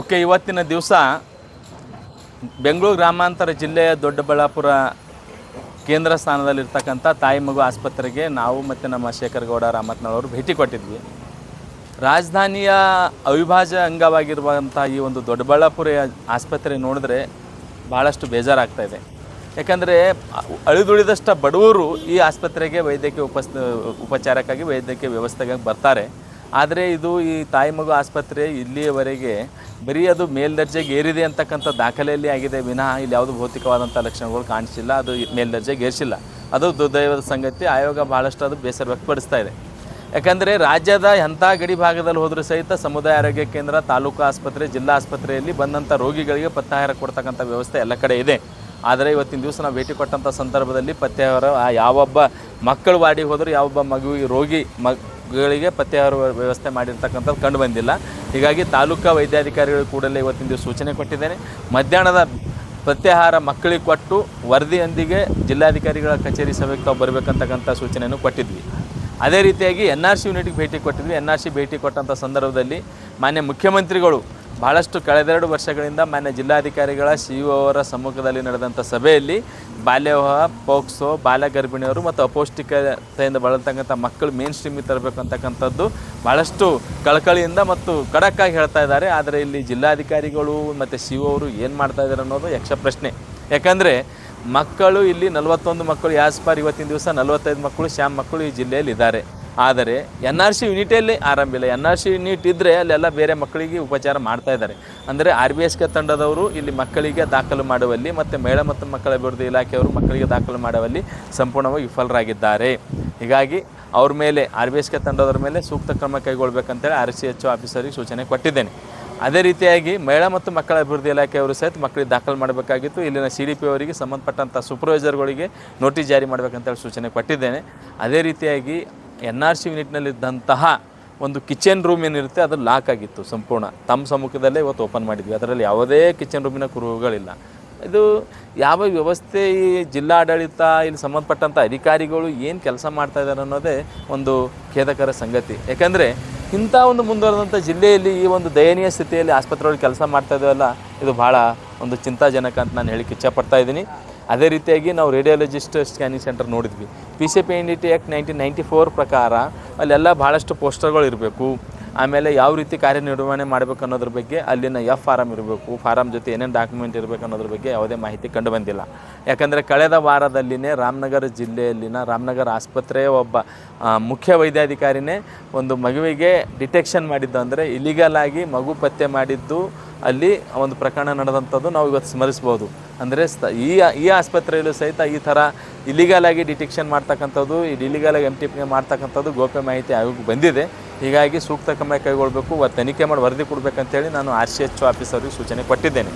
Okay, ಇವತ್ತಿನ ದಿವಸ ಬೆಂಗಳೂರು ಗ್ರಾಮಾಂತರ ಜಿಲ್ಲೆಯ ದೊಡ್ಡಬಳ್ಳಾಪುರ ಕೇಂದ್ರ ಸ್ಥಾನದಲ್ಲಿರ್ತಕ್ಕಂಥ ತಾಯಿ ಮಗು ಆಸ್ಪತ್ರೆಗೆ ನಾವು ಮತ್ತು ನಮ್ಮ ಶೇಖರಗೌಡ ರಾಮತ್ನವರು ಭೇಟಿ ಕೊಟ್ಟಿದ್ವಿ. ರಾಜಧಾನಿಯ ಅವಿಭಾಜ್ಯ ಅಂಗವಾಗಿರುವಂಥ ಈ ಒಂದು ದೊಡ್ಡಬಳ್ಳಾಪುರ ಆಸ್ಪತ್ರೆ ನೋಡಿದ್ರೆ ಭಾಳಷ್ಟು ಬೇಜಾರಾಗ್ತಾಯಿದೆ. ಯಾಕಂದರೆ ಅಳಿದುಳಿದಷ್ಟು ಬಡವರು ಈ ಆಸ್ಪತ್ರೆಗೆ ವೈದ್ಯಕೀಯ ಉಪಚಾರಕ್ಕಾಗಿ ವೈದ್ಯಕೀಯ ವ್ಯವಸ್ಥೆಗಾಗಿ ಬರ್ತಾರೆ. ಆದರೆ ಇದು ಈ ತಾಯಿ ಮಗು ಆಸ್ಪತ್ರೆ ಇಲ್ಲಿಯವರೆಗೆ ಬರೀ ಅದು ಮೇಲ್ದರ್ಜೆಗೆ ಏರಿದೆ ಅಂತಕ್ಕಂಥ ದಾಖಲೆಯಲ್ಲಿ ಆಗಿದೆ ವಿನಃ ಇಲ್ಲಿ ಯಾವುದು ಭೌತಿಕವಾದಂಥ ಲಕ್ಷಣಗಳು ಕಾಣಿಸಿಲ್ಲ. ಅದು ಮೇಲ್ದರ್ಜೆಗೆ ಏರಿಸಿಲ್ಲ. ಅದು ದುರ್ದೈವದ ಸಂಗತಿ. ಆಯೋಗ ಭಾಳಷ್ಟು ಅದು ಬೇಸರ ವ್ಯಕ್ತಪಡಿಸ್ತಾ ಇದೆ. ಯಾಕಂದರೆ ರಾಜ್ಯದ ಎಂಥ ಗಡಿ ಭಾಗದಲ್ಲಿ ಹೋದರೂ ಸಹಿತ ಸಮುದಾಯ ಆರೋಗ್ಯ ಕೇಂದ್ರ, ತಾಲೂಕು ಆಸ್ಪತ್ರೆ, ಜಿಲ್ಲಾ ಆಸ್ಪತ್ರೆಯಲ್ಲಿ ಬಂದಂಥ ರೋಗಿಗಳಿಗೆ ಪಥ್ಯಾಹಾರ ಕೊಡ್ತಕ್ಕಂಥ ವ್ಯವಸ್ಥೆ ಎಲ್ಲ ಕಡೆ ಇದೆ. ಆದರೆ ಇವತ್ತಿನ ದಿವಸ ನಾವು ಭೇಟಿ ಕೊಟ್ಟಂಥ ಸಂದರ್ಭದಲ್ಲಿ ಪಥ್ಯಾಹಾರ ಯಾವೊಬ್ಬ ಮಕ್ಕಳು ವಾರ್ಡಿಗೆ ಹೋದರೂ ಯಾವೊಬ್ಬ ಮಗುವಿಗೆ ರೋಗಿ ಮಗುಗಳಿಗೆ ಪಥ್ಯಾಹಾರ ವ್ಯವಸ್ಥೆ ಮಾಡಿರ್ತಕ್ಕಂಥದ್ದು ಕಂಡು ಬಂದಿಲ್ಲ. ಹೀಗಾಗಿ ತಾಲೂಕಾ ವೈದ್ಯಾಧಿಕಾರಿಗಳು ಕೂಡಲೇ ಇವತ್ತಿನ ದಿವಸ ಸೂಚನೆ ಕೊಟ್ಟಿದ್ದೇನೆ. ಮಧ್ಯಾಹ್ನದ ಪಥ್ಯಾಹಾರ ಮಕ್ಕಳಿಗೆ ಕೊಟ್ಟು ವರದಿಯೊಂದಿಗೆ ಜಿಲ್ಲಾಧಿಕಾರಿಗಳ ಕಚೇರಿ ಸಭೆಗೆ ತಾವು ಬರಬೇಕಂತಕ್ಕಂಥ ಸೂಚನೆಯನ್ನು ಕೊಟ್ಟಿದ್ವಿ. ಅದೇ ರೀತಿಯಾಗಿ NRC ಯೂನಿಟ್ಗೆ ಭೇಟಿ ಕೊಟ್ಟಿದ್ವಿ. NRC ಭೇಟಿ ಕೊಟ್ಟಂಥ ಸಂದರ್ಭದಲ್ಲಿ ಮಾನ್ಯ ಮುಖ್ಯಮಂತ್ರಿಗಳು ಭಾಳಷ್ಟು ಕಳೆದೆರಡು ವರ್ಷಗಳಿಂದ ಮಾನ್ಯ ಜಿಲ್ಲಾಧಿಕಾರಿಗಳ CEO ಅವರ ಸಮ್ಮುಖದಲ್ಲಿ ನಡೆದಂಥ ಸಭೆಯಲ್ಲಿ ಬಾಲ್ಯವಿವಾಹ, ಪೋಕ್ಸೋ, ಬಾಲ್ಯ ಗರ್ಭಿಣಿಯರು ಮತ್ತು ಅಪೌಷ್ಟಿಕತೆಯಿಂದ ಬಳಲ್ತಕ್ಕಂಥ ಮಕ್ಕಳು ಮೇನ್ ಸ್ಟ್ರೀಮಿಗೆ ತರಬೇಕು ಅಂತಕ್ಕಂಥದ್ದು ಭಾಳಷ್ಟು ಕಳಕಳಿಯಿಂದ ಮತ್ತು ಖಡಕ್ಕಾಗಿ ಹೇಳ್ತಾ ಇದ್ದಾರೆ. ಆದರೆ ಇಲ್ಲಿ ಜಿಲ್ಲಾಧಿಕಾರಿಗಳು ಮತ್ತು CEO ಅವರು ಏನು ಮಾಡ್ತಾ ಇದ್ದಾರೆ ಅನ್ನೋದು ಯಕ್ಷ ಪ್ರಶ್ನೆ. ಯಾಕಂದರೆ ಮಕ್ಕಳು ಇಲ್ಲಿ 41 ಮಕ್ಕಳು ಯಾಸ್ಪಾರ್ ಇವತ್ತಿನ ದಿವಸ 45 ಮಕ್ಕಳು ಶ್ಯಾಮ್ ಮಕ್ಕಳು ಈ ಜಿಲ್ಲೆಯಲ್ಲಿ ಇದ್ದಾರೆ. ಆದರೆ NRC ಯೂನಿಟಲ್ಲಿ ಆರಂಭಿಲ್ಲ. NRC ಯೂನಿಟ್ ಇದ್ದರೆ ಅಲ್ಲೆಲ್ಲ ಬೇರೆ ಮಕ್ಕಳಿಗೆ ಉಪಚಾರ ಮಾಡ್ತಾ ಇದ್ದಾರೆ. ಅಂದರೆ RBSK ತಂಡದವರು ಇಲ್ಲಿ ಮಕ್ಕಳಿಗೆ ದಾಖಲು ಮಾಡುವಲ್ಲಿ ಮತ್ತು ಮಹಿಳಾ ಮತ್ತು ಮಕ್ಕಳ ಅಭಿವೃದ್ಧಿ ಇಲಾಖೆಯವರು ಮಕ್ಕಳಿಗೆ ದಾಖಲು ಮಾಡುವಲ್ಲಿ ಸಂಪೂರ್ಣವಾಗಿ ವಿಫಲರಾಗಿದ್ದಾರೆ. ಹೀಗಾಗಿ ಅವ್ರ ಮೇಲೆ RBSK ತಂಡದವ್ರ ಮೇಲೆ ಸೂಕ್ತ ಕ್ರಮ ಕೈಗೊಳ್ಳಬೇಕಂತೇಳಿ RCHO ಆಫೀಸರಿಗೆ ಸೂಚನೆ ಕೊಟ್ಟಿದ್ದೇನೆ. ಅದೇ ರೀತಿಯಾಗಿ ಮಹಿಳಾ ಮತ್ತು ಮಕ್ಕಳ ಅಭಿವೃದ್ಧಿ ಇಲಾಖೆಯವರು ಸಹಿತ ಮಕ್ಕಳಿಗೆ ದಾಖಲು ಮಾಡಬೇಕಾಗಿತ್ತು. ಇಲ್ಲಿನ CDP ಅವರಿಗೆ ಸಂಬಂಧಪಟ್ಟಂಥ ಸೂಪರ್ವೈಸರ್ಗಳಿಗೆ ನೋಟಿಸ್ ಜಾರಿ ಮಾಡಬೇಕಂತೇಳಿ ಸೂಚನೆ ಕೊಟ್ಟಿದ್ದೇನೆ. ಅದೇ ರೀತಿಯಾಗಿ NRC ಯೂನಿಟ್ನಲ್ಲಿದ್ದಂತಹ ಒಂದು ಕಿಚನ್ ರೂಮ್ ಏನಿರುತ್ತೆ ಅದು ಲಾಕ್ ಆಗಿತ್ತು. ಸಂಪೂರ್ಣ ತಮ್ಮ ಸಮ್ಮುಖದಲ್ಲೇ ಇವತ್ತು ಓಪನ್ ಮಾಡಿದ್ವಿ. ಅದರಲ್ಲಿ ಯಾವುದೇ ಕಿಚನ್ ರೂಮಿನ ಕುರುಹುಗಳಿಲ್ಲ. ಇದು ಯಾವ ವ್ಯವಸ್ಥೆ ಈ ಜಿಲ್ಲಾಡಳಿತ ಇಲ್ಲಿ ಸಂಬಂಧಪಟ್ಟಂಥ ಅಧಿಕಾರಿಗಳು ಏನು ಕೆಲಸ ಮಾಡ್ತಾಯಿದ್ದಾರೆ ಅನ್ನೋದೇ ಒಂದು ಖೇದಕರ ಸಂಗತಿ. ಯಾಕಂದರೆ ಇಂಥ ಒಂದು ಮುಂದುವರೆದಂಥ ಜಿಲ್ಲೆಯಲ್ಲಿ ಈ ಒಂದು ದಯನೀಯ ಸ್ಥಿತಿಯಲ್ಲಿ ಆಸ್ಪತ್ರೆಗಳು ಕೆಲಸ ಮಾಡ್ತಾಯಿದ್ದೇವಲ್ಲ, ಇದು ಭಾಳ ಒಂದು ಚಿಂತಾಜನಕ ಅಂತ ನಾನು ಹೇಳಿಕ್ಕೆ ಇಚ್ಛಪಡ್ತಾ ಇದ್ದೀನಿ. ಅದೇ ರೀತಿಯಾಗಿ ನಾವು ರೇಡಿಯಾಲಜಿಸ್ಟ್ ಸ್ಕ್ಯಾನಿಂಗ್ ಸೆಂಟರ್ ನೋಡಿದ್ವಿ. PCPNDT ಆ್ಯಕ್ಟ್ 1994 ಪ್ರಕಾರ ಅಲ್ಲೆಲ್ಲ ಭಾಳಷ್ಟು ಪೋಸ್ಟರ್ಗಳು ಇರಬೇಕು. ಆಮೇಲೆ ಯಾವ ರೀತಿ ಕಾರ್ಯನಿರ್ವಹಣೆ ಮಾಡಬೇಕು ಅನ್ನೋದ್ರ ಬಗ್ಗೆ ಅಲ್ಲಿನ ಫಾರಮ್ ಇರಬೇಕು. ಫಾರಮ್ ಜೊತೆ ಏನೇನು ಡಾಕ್ಯುಮೆಂಟ್ ಇರಬೇಕು ಅನ್ನೋದ್ರ ಬಗ್ಗೆ ಯಾವುದೇ ಮಾಹಿತಿ ಕಂಡು ಬಂದಿಲ್ಲ. ಯಾಕಂದರೆ ಕಳೆದ ವಾರದಲ್ಲಿನೇ ರಾಮನಗರ ಜಿಲ್ಲೆಯಲ್ಲಿನ ರಾಮನಗರ ಆಸ್ಪತ್ರೆಯ ಒಬ್ಬ ಮುಖ್ಯ ವೈದ್ಯಾಧಿಕಾರಿನೇ ಒಂದು ಮಗುವಿಗೆ ಡಿಟೆಕ್ಷನ್ ಮಾಡಿದ್ದು, ಅಂದರೆ ಇಲಿಗಲ್ ಆಗಿ ಮಗು ಪತ್ತೆ ಮಾಡಿದ್ದು ಅಲ್ಲಿ ಒಂದು ಪ್ರಕರಣ ನಡೆದಂಥದ್ದು ನಾವು ಇವತ್ತು ಸ್ಮರಿಸ್ಬೋದು. ಅಂದರೆ ಈ ಆಸ್ಪತ್ರೆಯಲ್ಲೂ ಸಹಿತ ಈ ಥರ ಇಲಿಗಲಾಗಿ ಡಿಟೆಕ್ಷನ್ ಮಾಡ್ತಕ್ಕಂಥದ್ದು, ಇಲಿಗಲಾಗಿ MTP ಮಾಡ್ತಕ್ಕಂಥದ್ದು ಗೌಪ್ಯ ಮಾಹಿತಿ ಆಯೋಗಕ್ಕೆ ಬಂದಿದೆ. ಹೀಗಾಗಿ ಸೂಕ್ತ ಕ್ರಮ ಕೈಗೊಳ್ಳಬೇಕು, ತನಿಖೆ ಮಾಡಿ ವರದಿ ಕೊಡಬೇಕಂತೇಳಿ ನಾನು RCHO ಆಫೀಸರಿಗೆ ಸೂಚನೆ ಕೊಟ್ಟಿದ್ದೇನೆ.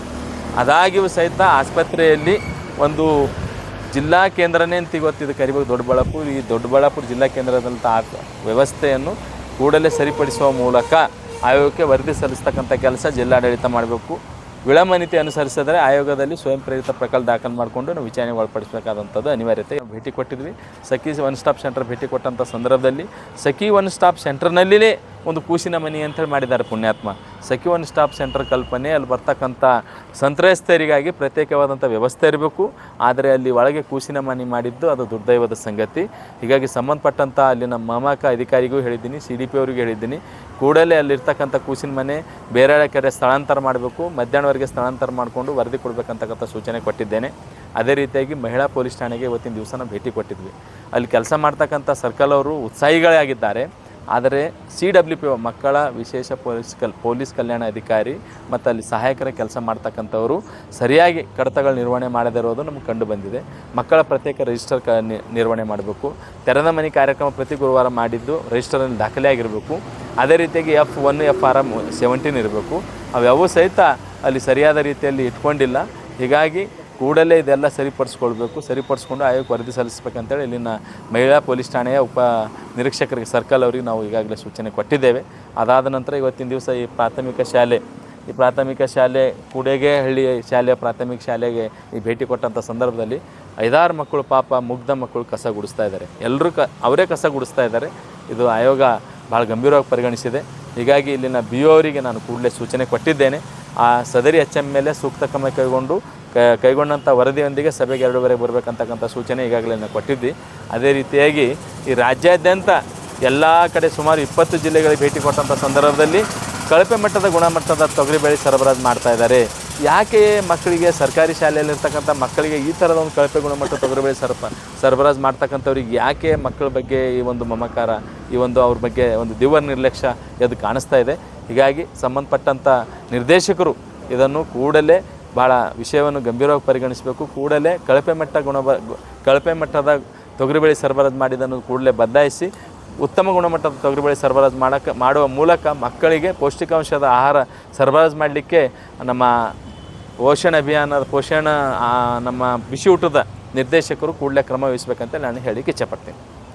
ಅದಾಗಿಯೂ ಸಹಿತ ಆಸ್ಪತ್ರೆಯಲ್ಲಿ ಒಂದು ಜಿಲ್ಲಾ ಕೇಂದ್ರನೇ ಅಂತ ಇವತ್ತಿದು ಕರಿಬೇಕು ದೊಡ್ಡಬಳ್ಳಾಪುರ. ಈ ದೊಡ್ಡಬಳ್ಳಾಪುರ ಜಿಲ್ಲಾ ಕೇಂದ್ರದಂಥ ವ್ಯವಸ್ಥೆಯನ್ನು ಕೂಡಲೇ ಸರಿಪಡಿಸುವ ಮೂಲಕ ಆಯೋಗಕ್ಕೆ ವರದಿ ಸಲ್ಲಿಸ್ತಕ್ಕಂಥ ಕೆಲಸ ಜಿಲ್ಲಾಡಳಿತ ಮಾಡಬೇಕು. ವಿಳಂಬ ನೀತಿ ಅನುಸರಿಸಿದರೆ ಆಯೋಗದಲ್ಲಿ ಸ್ವಯಂ ಪ್ರೇರಿತ ಪ್ರಕರಣ ದಾಖಲು ಮಾಡಿಕೊಂಡು ನಾವು ವಿಚಾರಣೆಗೆ ಒಳಪಡಿಸಬೇಕಾದಂಥದ್ದು ಅನಿವಾರ್ಯತೆ. ಭೇಟಿ ಕೊಟ್ಟಿದ್ವಿ. ಸಖಿ ಒನ್ ಸ್ಟಾಪ್ ಸೆಂಟರ್ ಭೇಟಿ ಕೊಟ್ಟಂಥ ಸಂದರ್ಭದಲ್ಲಿ ಸಖಿ ಒನ್ ಸ್ಟಾಪ್ ಸೆಂಟರ್ನಲ್ಲಿಯೇ ಒಂದು ಕೂಸಿನ ಮನೆ ಅಂತೇಳಿ ಮಾಡಿದ್ದಾರೆ ಪುಣ್ಯಾತ್ಮ. ಸಖಿ ಒನ್ ಸ್ಟಾಪ್ ಸೆಂಟರ್ ಕಲ್ಪನೆ ಅಲ್ಲಿ ಬರ್ತಕ್ಕಂಥ ಸಂತ್ರಸ್ತರಿಗಾಗಿ ಪ್ರತ್ಯೇಕವಾದಂಥ ವ್ಯವಸ್ಥೆ ಇರಬೇಕು. ಆದರೆ ಅಲ್ಲಿ ಒಳಗೆ ಕೂಸಿನ ಮನೆ ಮಾಡಿದ್ದು ಅದು ದುರ್ದೈವದ ಸಂಗತಿ. ಹೀಗಾಗಿ ಸಂಬಂಧಪಟ್ಟಂಥ ಅಲ್ಲಿನ ಮಮಕ ಅಧಿಕಾರಿಗೂ ಹೇಳಿದ್ದೀನಿ, CDP ಅವರಿಗೂ ಹೇಳಿದ್ದೀನಿ, ಕೂಡಲೇ ಅಲ್ಲಿರ್ತಕ್ಕಂಥ ಕೂಸಿನ ಮನೆ ಬೇರೆ ಕಡೆ ಸ್ಥಳಾಂತರ ಮಾಡಬೇಕು. ಮಧ್ಯಾಹ್ನವರೆಗೆ ಸ್ಥಳಾಂತರ ಮಾಡಿಕೊಂಡು ವರದಿ ಕೊಡಬೇಕಂತಕ್ಕಂಥ ಸೂಚನೆ ಕೊಟ್ಟಿದ್ದೇನೆ. ಅದೇ ರೀತಿಯಾಗಿ ಮಹಿಳಾ ಪೊಲೀಸ್ ಠಾಣೆಗೆ ಇವತ್ತಿನ ದಿವಸ ಭೇಟಿ ಕೊಟ್ಟಿದ್ವಿ. ಅಲ್ಲಿ ಕೆಲಸ ಮಾಡ್ತಕ್ಕಂಥ ಸರ್ಕಲ್ ಅವರು ಉತ್ಸಾಹಿಗಳೇ ಆಗಿದ್ದಾರೆ. ಆದರೆ CWP ಮಕ್ಕಳ ವಿಶೇಷ ಪೊಲೀಸ್ ಕಲ್ಯಾಣ ಅಧಿಕಾರಿ ಮತ್ತು ಅಲ್ಲಿ ಸಹಾಯಕರ ಕೆಲಸ ಮಾಡ್ತಕ್ಕಂಥವರು ಸರಿಯಾಗಿ ಕಡತಗಳು ನಿರ್ವಹಣೆ ಮಾಡದಿರೋದು ನಮಗೆ ಕಂಡು ಬಂದಿದೆ. ಮಕ್ಕಳ ಪ್ರತ್ಯೇಕ ರಿಜಿಸ್ಟರ್ ನಿರ್ವಹಣೆ ಮಾಡಬೇಕು. ತೆರೆದ ಮನೆ ಕಾರ್ಯಕ್ರಮ ಪ್ರತಿ ಗುರುವಾರ ಮಾಡಿದ್ದು ರಿಜಿಸ್ಟರಲ್ಲಿ ದಾಖಲೆಯಾಗಿರಬೇಕು. ಅದೇ ರೀತಿಯಾಗಿ F1 FRM 17 ಇರಬೇಕು. ಅವ್ಯಾವೂ ಸಹಿತ ಅಲ್ಲಿ ಸರಿಯಾದ ರೀತಿಯಲ್ಲಿ ಇಟ್ಕೊಂಡಿಲ್ಲ. ಹೀಗಾಗಿ ಕೂಡಲೇ ಇದೆಲ್ಲ ಸರಿಪಡಿಸ್ಕೊಂಡು ಆಯೋಗಕ್ಕೆ ವರದಿ ಸಲ್ಲಿಸಬೇಕಂತೇಳಿ ಇಲ್ಲಿನ ಮಹಿಳಾ ಪೊಲೀಸ್ ಠಾಣೆಯ ಉಪ ನಿರೀಕ್ಷಕರಿಗೆ ಸರ್ಕಲ್ ಅವರಿಗೆ ನಾವು ಈಗಾಗಲೇ ಸೂಚನೆ ಕೊಟ್ಟಿದ್ದೇವೆ. ಅದಾದ ನಂತರ ಇವತ್ತಿನ ದಿವಸ ಈ ಪ್ರಾಥಮಿಕ ಶಾಲೆ ಕೂಡೇಗೆಹಳ್ಳಿ ಶಾಲೆಯ ಪ್ರಾಥಮಿಕ ಶಾಲೆಗೆ ಈ ಭೇಟಿ ಕೊಟ್ಟಂಥ ಸಂದರ್ಭದಲ್ಲಿ 5-6 ಮಕ್ಕಳು ಪಾಪ ಮುಗ್ಧ ಮಕ್ಕಳು ಕಸ ಗುಡಿಸ್ತಾ ಇದ್ದಾರೆ. ಎಲ್ಲರೂ ಅವರೇ ಕಸ ಗುಡಿಸ್ತಾ ಇದ್ದಾರೆ. ಇದು ಆಯೋಗ ಭಾಳ ಗಂಭೀರವಾಗಿ ಪರಿಗಣಿಸಿದೆ. ಹೀಗಾಗಿ ಇಲ್ಲಿನ BO ಅವರಿಗೆ ನಾನು ಕೂಡಲೇ ಸೂಚನೆ ಕೊಟ್ಟಿದ್ದೇನೆ. ಆ ಸದರಿ ಎಚ್ ಎಮ್ ಮೇಲೆ ಸೂಕ್ತ ಕ್ರಮ ಕೈಗೊಂಡಂಥ ವರದಿಯೊಂದಿಗೆ ಸಭೆಗೆ 2:30 ಬರಬೇಕಂತಕ್ಕಂಥ ಸೂಚನೆ ಈಗಾಗಲೇ ನಾವು ಕೊಟ್ಟಿದ್ವಿ. ಅದೇ ರೀತಿಯಾಗಿ ಈ ರಾಜ್ಯಾದ್ಯಂತ ಎಲ್ಲ ಕಡೆ ಸುಮಾರು 20 ಜಿಲ್ಲೆಗಳಿಗೆ ಭೇಟಿ ಕೊಟ್ಟಂಥ ಸಂದರ್ಭದಲ್ಲಿ ಕಳಪೆ ಮಟ್ಟದ ಗುಣಮಟ್ಟದ ತೊಗರಿಬೇಳೆ ಸರಬರಾಜು ಮಾಡ್ತಾ ಇದ್ದಾರೆ. ಯಾಕೆ ಮಕ್ಕಳಿಗೆ ಸರ್ಕಾರಿ ಶಾಲೆಯಲ್ಲಿರ್ತಕ್ಕಂಥ ಮಕ್ಕಳಿಗೆ ಈ ಥರದ ಒಂದು ಕಳಪೆ ಗುಣಮಟ್ಟದ ತೊಗರಿಬೇಳೆ ಸರಬರಾಜು ಮಾಡ್ತಕ್ಕಂಥವ್ರಿಗೆ ಯಾಕೆ ಮಕ್ಕಳ ಬಗ್ಗೆ ಈ ಒಂದು ಮಮಕಾರ, ಈ ಒಂದು ಅವ್ರ ಬಗ್ಗೆ ಒಂದು ದಿವ್ಯ ನಿರ್ಲಕ್ಷ್ಯ ಎದ್ದು ಕಾಣಿಸ್ತಾ ಇದೆ. ಹೀಗಾಗಿ ಸಂಬಂಧಪಟ್ಟಂಥ ನಿರ್ದೇಶಕರು ಇದನ್ನು ಕೂಡಲೇ ಭಾಳ ವಿಷಯವನ್ನು ಗಂಭೀರವಾಗಿ ಪರಿಗಣಿಸಬೇಕು. ಕೂಡಲೇ ಕಳಪೆ ಮಟ್ಟದ ತೊಗರಿಬೇಳೆ ಸರಬರಾಜು ಮಾಡಿದ್ದನ್ನು ಕೂಡಲೇ ಬದಲಾಯಿಸಿ ಉತ್ತಮ ಗುಣಮಟ್ಟದ ತೊಗರಿಬೇಳೆ ಸರಬರಾಜು ಮಾಡುವ ಮೂಲಕ ಮಕ್ಕಳಿಗೆ ಪೌಷ್ಟಿಕಾಂಶದ ಆಹಾರ ಸರಬರಾಜು ಮಾಡಲಿಕ್ಕೆ ನಮ್ಮ ಪೋಷಣ ನಮ್ಮ ಬಿಸಿ ಊಟದ ನಿರ್ದೇಶಕರು ಕೂಡಲೇ ಕ್ರಮ ವಹಿಸಬೇಕಂತ ನಾನು ಹೇಳಿಕ್ಕೆ ಇಚ್ಛೆಪಡ್ತೀನಿ.